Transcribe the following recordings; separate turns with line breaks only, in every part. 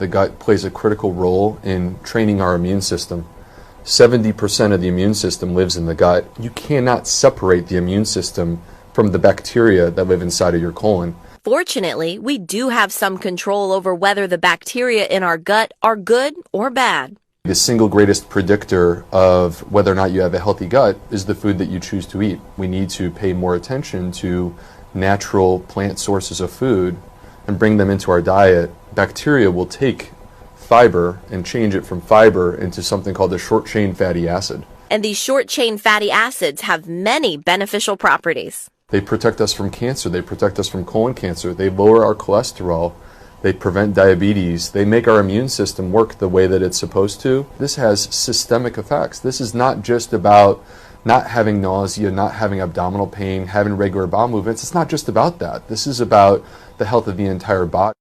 The gut plays a critical role in training our immune system. 70% of the immune system lives in the gut. You cannot separate the immune system from the bacteria that live inside of your colon.
Fortunately, we do have some control over whether the bacteria in our gut are good or bad.
The single greatest predictor of whether or not you have a healthy gut is the food that you choose to eat. We need to pay more attention to natural plant sources of food and bring them into our diet. Bacteria will take fiber and change it from fiber into something called a short-chain fatty acid.
And these short-chain fatty acids have many beneficial properties.
They protect us from cancer. They protect us from colon cancer. They lower our cholesterol. They prevent diabetes. They make our immune system work the way that it's supposed to. This has systemic effects. This is not just about not having nausea, not having abdominal pain, having regular bowel movements. It's not just about that. This is about the health of the entire body.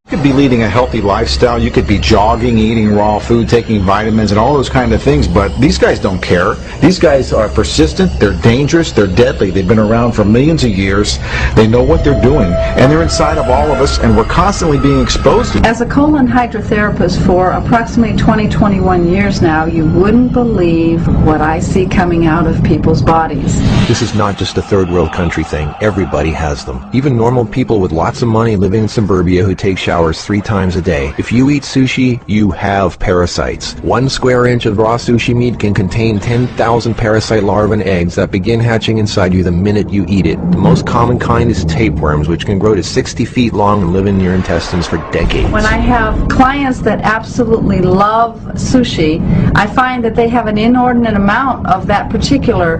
You could be leading a healthy lifestyle, you could be jogging, eating raw food, taking vitamins and all those kind of things, but these guys don't care. These guys are persistent, they're dangerous, they're deadly. They've been around for millions of years, they know what they're doing, and they're inside of all of us, and we're constantly being exposed to them.
As a colon hydrotherapist for approximately 21 years now, you wouldn't believe what I see coming out of people's bodies.
This is not just a third world country thing. Everybody has them. Even normal people with lots of money living in suburbia who take showers 3 times a day. If you eat sushi, you have parasites. 1 square inch of raw sushi meat can contain 10,000 parasite larvae and eggs that begin hatching inside you the minute you eat it. The most common kind is tapeworms, which can grow to 60 feet long and live in your intestines for decades.
When I have clients that absolutely love sushi, I find that they have an inordinate amount of that particular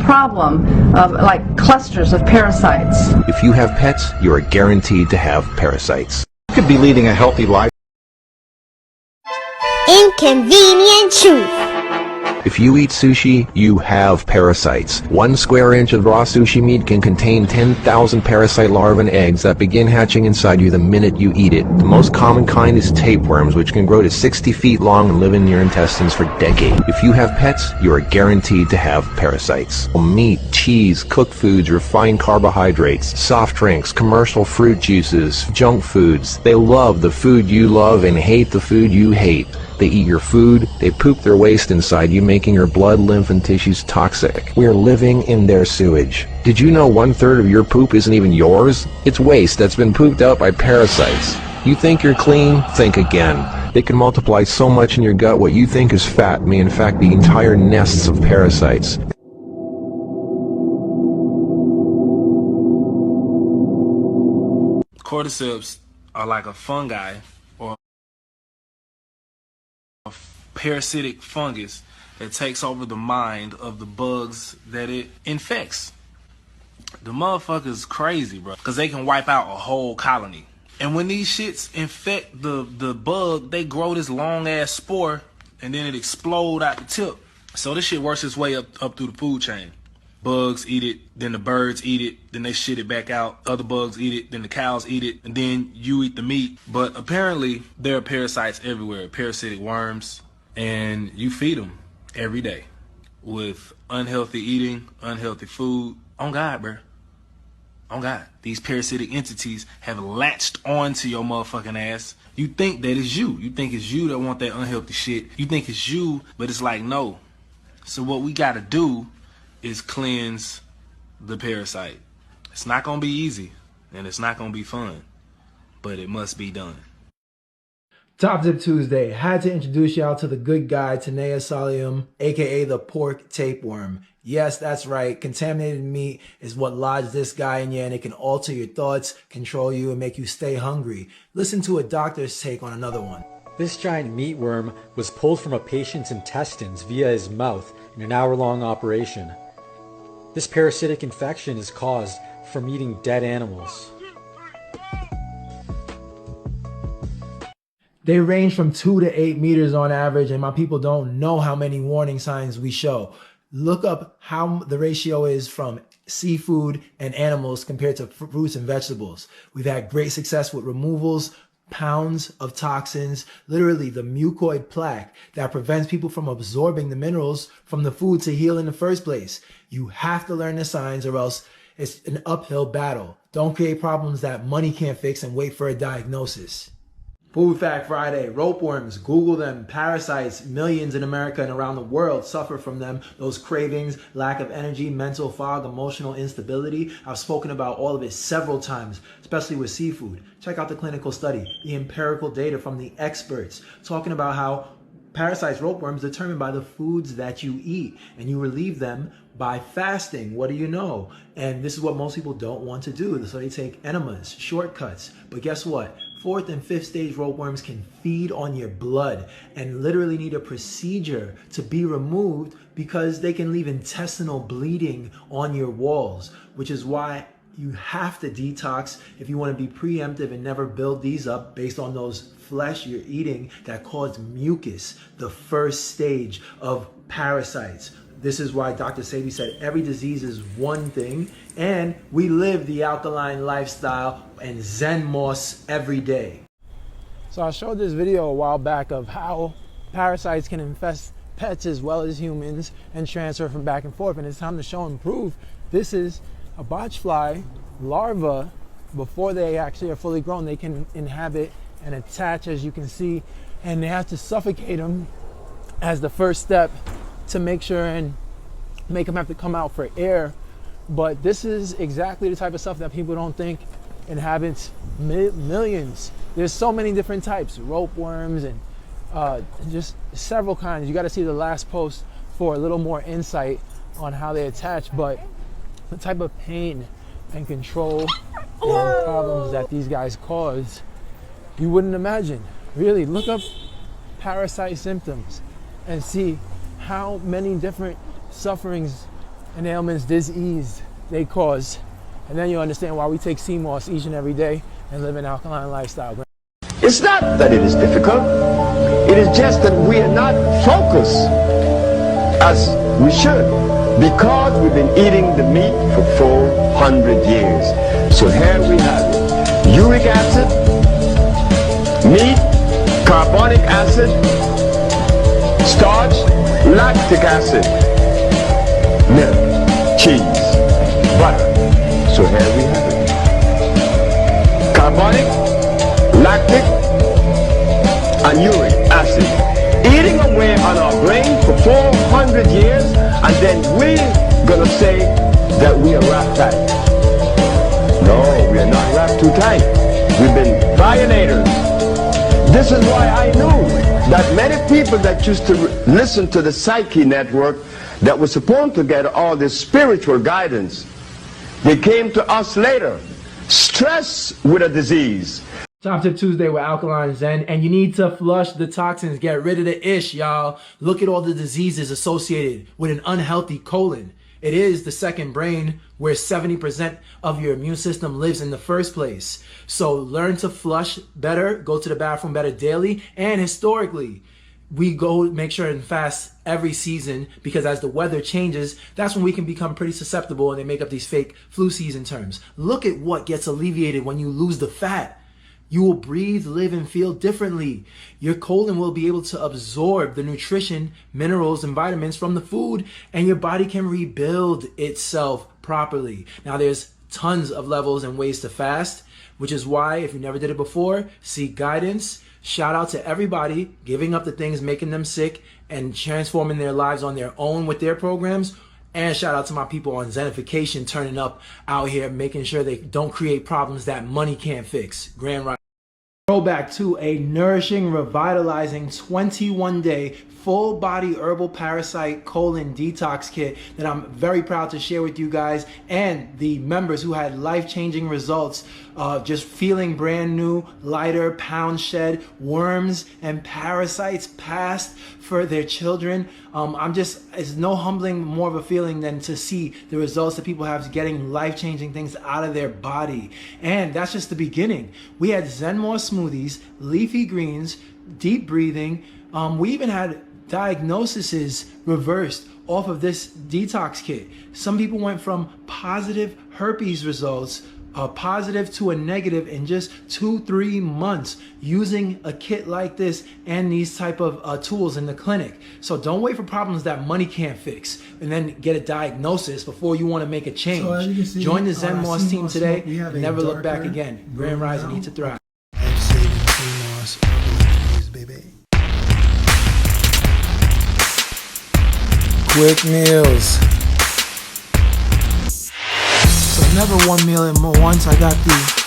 problem of like clusters of parasites.
If you have pets, you are guaranteed to have parasites.
You could be leading a healthy life.
Inconvenient truth.
If you eat sushi, you have parasites. 1 square inch of raw sushi meat can contain 10,000 parasite larvae and eggs that begin hatching inside you the minute you eat it. The most common kind is tapeworms, which can grow to 60 feet long and live in your intestines for decades. If you have pets, you are guaranteed to have parasites. Meat, cheese, cooked foods, refined carbohydrates, soft drinks, commercial fruit juices, junk foods. They love the food you love and hate the food you hate. They eat your food, they poop their waste inside you, making your blood, lymph, and tissues toxic. We are living in their sewage. Did you know 1/3 of your poop isn't even yours? It's waste that's been pooped out by parasites. You think you're clean? Think again. They can multiply so much in your gut what you think is fat may in fact be entire nests of parasites.
Cordyceps are like a fungi or a parasitic fungus that takes over the mind of the bugs that it infects. The motherfucker's crazy, bro, because they can wipe out a whole colony. And when these shits infect the bug, they grow this long ass spore and then it explode out the tip. So this shit works its way up through the food chain. Bugs eat it, then the birds eat it, then they shit it back out. Other bugs eat it, then the cows eat it, and then you eat the meat. But apparently there are parasites everywhere, parasitic worms, and you feed them every day with unhealthy eating, unhealthy food. On God, bro. On God. These parasitic entities have latched onto your motherfucking ass. You think that it's you. You think it's you that want that unhealthy shit. You think it's you, but it's like, no. So what we gotta do is cleanse the parasite. It's not gonna be easy, and it's not gonna be fun, but it must be done.
Top Tip Tuesday. Had to introduce y'all to the good guy, Taenia solium, aka the pork tapeworm. Yes, that's right. Contaminated meat is what lodged this guy in you, and it can alter your thoughts, control you, and make you stay hungry. Listen to a doctor's take on another one.
This giant meatworm was pulled from a patient's intestines via his mouth in an hour-long operation. This parasitic infection is caused from eating dead animals.
They range from 2 to 8 meters on average, and my people don't know how many warning signs we show. Look up how the ratio is from seafood and animals compared to fruits and vegetables. We've had great success with removals, pounds of toxins, literally the mucoid plaque that prevents people from absorbing the minerals from the food to heal in the first place. You have to learn the signs or else it's an uphill battle. Don't create problems that money can't fix and wait for a diagnosis. Food Fact Friday, ropeworms, Google them, parasites, millions in America and around the world suffer from them. Those cravings, lack of energy, mental fog, emotional instability. I've spoken about all of it several times, especially with seafood. Check out the clinical study, the empirical data from the experts, talking about how parasites, ropeworms, determined by the foods that you eat, and you relieve them by fasting. What do you know? And this is what most people don't want to do, so they take enemas, shortcuts. But guess what? 4th and 5th stage ropeworms can feed on your blood and literally need a procedure to be removed because they can leave intestinal bleeding on your walls, which is why you have to detox if you want to be preemptive and never build these up based on those flesh you're eating that cause mucus, the first stage of parasites. This is why Dr. Sebi said every disease is one thing, and we live the alkaline lifestyle and ZenMoss every day. So I showed this video a while back of how parasites can infest pets as well as humans and transfer from back and forth, and it's time to show and prove. This is a botchfly larva. Before they actually are fully grown, they can inhabit and attach, as you can see, and they have to suffocate them as the first step to make sure and make them have to come out for air. But this is exactly the type of stuff that people don't think inhabits millions. There's so many different types, ropeworms and just several kinds. You got to see the last post for a little more insight on how they attach, but the type of pain and control and problems that these guys cause, you wouldn't imagine. Really, look up parasite symptoms and see how many different sufferings and ailments, disease they cause. And then you understand why we take ZenMoss each and every day and live an alkaline lifestyle.
It's not that it is difficult. It is just that we are not focused as we should, because we've been eating the meat for 400 years. So here we have it. Uric acid, meat, carbonic acid, starch, lactic acid, milk, cheese, butter. So here we have it. Carbonic, lactic, and uric acid eating away on our brain for 400 years, and then we're gonna say that we are wrapped tight. No, we are not wrapped too tight. We've been violators. This is why I knew that many people that used to listen to the Psyche Network that was supposed to get all this spiritual guidance, they came to us later, stressed with a disease.
Top Tip Tuesday with Alkaline Zen, and you need to flush the toxins, get rid of the ish, y'all. Look at all the diseases associated with an unhealthy colon. It is the second brain where 70% of your immune system lives in the first place. So learn to flush better, go to the bathroom better daily, and historically, we go make sure and fast every season, because as the weather changes, that's when we can become pretty susceptible and they make up these fake flu season terms. Look at what gets alleviated when you lose the fat. You will breathe, live, and feel differently. Your colon will be able to absorb the nutrition, minerals, and vitamins from the food, and your body can rebuild itself properly. Now, there's tons of levels and ways to fast, which is why, if you never did it before, seek guidance. Shout out to everybody giving up the things making them sick and transforming their lives on their own with their programs. And shout out to my people on Zenification, turning up out here, making sure they don't create problems that money can't fix. Grand Rising. Throwback to a nourishing, revitalizing 21-day full body herbal parasite colon detox kit that I'm very proud to share with you guys and the members who had life-changing results, just feeling brand new, lighter, pound shed, worms and parasites passed for their children. It's no humbling more of a feeling than to see the results that people have getting life-changing things out of their body. And that's just the beginning. We had ZenMoss smoothies, leafy greens, deep breathing. We even had diagnoses reversed off of this detox kit. Some people went from positive herpes results, positive to a negative in just 2-3 months using a kit like this and these type of tools in the clinic. So don't wait for problems that money can't fix and then get a diagnosis before you want to make a change. So as you can see, join the ZenMoss team today and never look back again. Grand Rising, eat to thrive. quick meals. So never one meal at once. I got the